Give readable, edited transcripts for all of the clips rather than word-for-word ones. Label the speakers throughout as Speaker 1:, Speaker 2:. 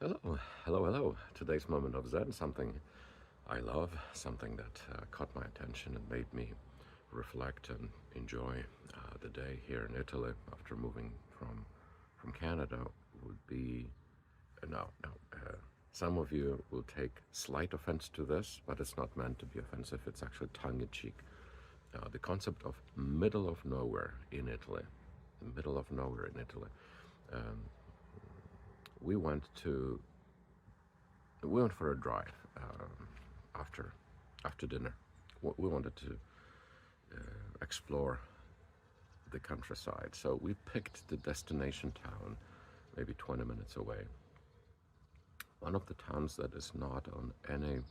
Speaker 1: Hello, hello. Today's moment of Zen, something I love, something that caught my attention and made me reflect and enjoy the day here in Italy after moving from Canada would be no. Some of you will take slight offense to this, but it's not meant to be offensive. It's actually tongue-in-cheek. The concept of middle of nowhere in Italy, the middle of nowhere in Italy. Um, we went to we went for a drive after dinner. We wanted to explore the countryside, so we picked the destination town, maybe 20 minutes away. One of the towns that is not on any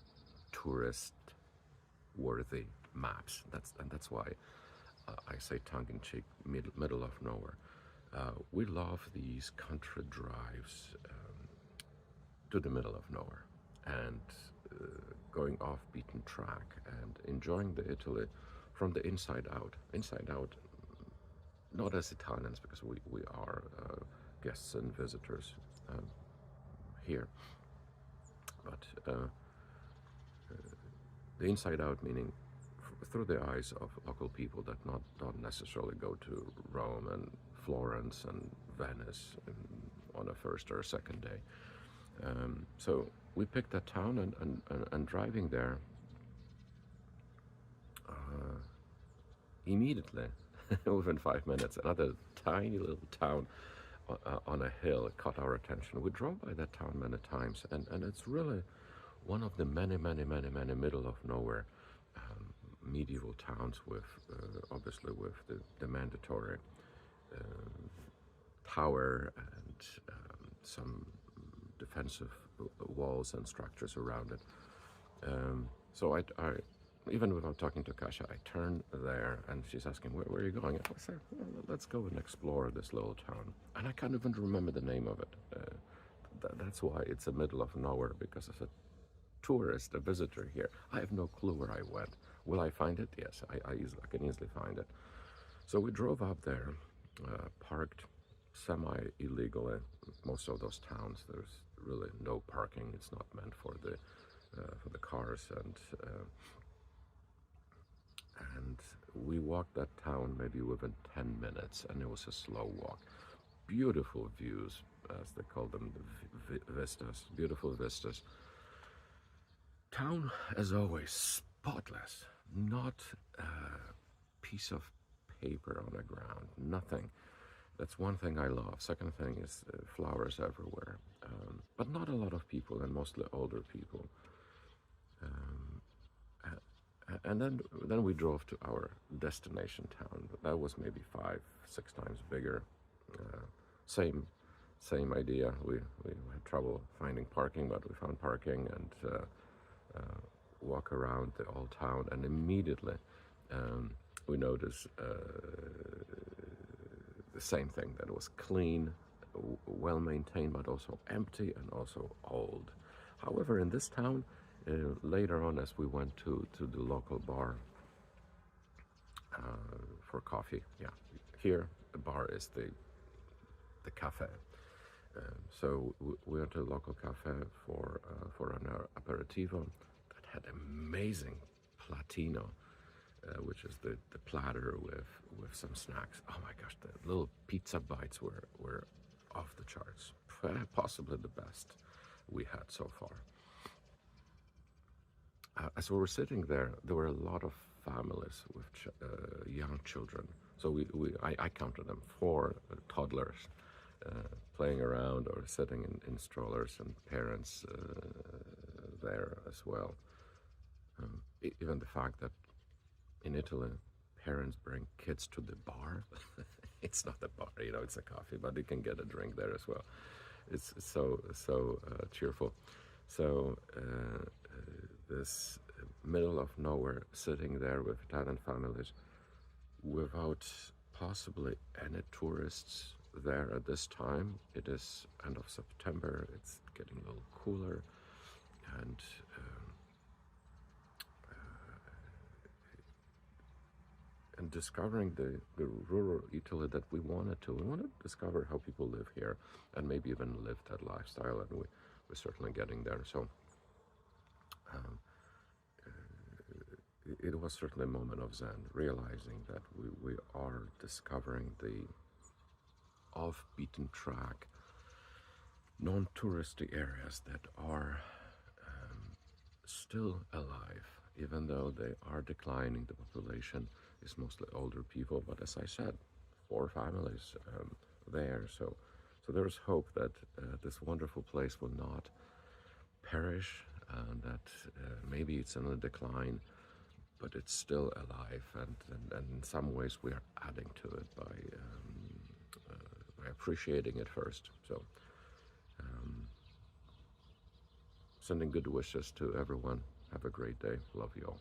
Speaker 1: tourist-worthy maps. That's why I say tongue-in-cheek, middle of nowhere. We love these country drives to the middle of nowhere and going off beaten track and enjoying the Italy from the inside out. Inside out, not as Italians, because we are guests and visitors here, but the inside out meaning through the eyes of local people that don't necessarily go to Rome and Florence and Venice on a first or a second day. So we picked that town and driving there immediately, within 5 minutes, another tiny little town on a hill caught our attention. We drove by that town many times, and it's really one of the many middle of nowhere medieval towns with obviously with the mandatory tower and some defensive walls and structures around it. So I even without talking to Kasia, I turn there and she's asking, where are you going? I said, well, let's go and explore this little town. And I can't even remember the name of it. That's why it's the middle of nowhere, because as a tourist, a visitor here, I have no clue where I went. Will I find it? Yes, I can easily find it. So we drove up there, parked semi-illegally. Most of those towns, there's really no parking. It's not meant for the cars, and we walked that town maybe within 10 minutes, and it was a slow walk. Beautiful views, as they call them, the vistas, beautiful vistas. Town, as always, spotless, not a piece of paper on the ground, nothing. That's one thing I love. Second thing is flowers everywhere, but not a lot of people, and mostly older people. And then we drove to our destination town. That was maybe 5-6 times bigger. Same idea. We had trouble finding parking, but we found parking and walk around the old town, and immediately we noticed the same thing, that it was clean, well maintained, but also empty and also old. However, in this town, later on, as we went to the local bar for coffee, here the bar is the cafe. So we went to the local cafe for an aperitivo that had amazing platino, which is the platter with some snacks. Oh my gosh, the little pizza bites were off the charts. Possibly the best we had so far. As we were sitting there, there were a lot of families with young children. So I counted them, 4 toddlers playing around or sitting in strollers, and parents there as well. Even the fact that in Italy, parents bring kids to the bar. It's not a bar, it's a coffee, but you can get a drink there as well. It's so cheerful. So this middle of nowhere, sitting there with Italian families, without possibly any tourists there at this time. It is end of September. It's getting a little cooler, and discovering the rural Italy that we wanted to. We wanted to discover how people live here and maybe even live that lifestyle. And we're certainly getting there. So um, it was certainly a moment of Zen, realizing that we are discovering the off-beaten track, non-touristy areas that are still alive, even though they are declining. The population is mostly older people, but as I said, 4 families there. So there is hope that this wonderful place will not perish, and that maybe it's in a decline, but it's still alive, and in some ways we are adding to it by appreciating it first. So sending good wishes to everyone. Have a great day. Love you all.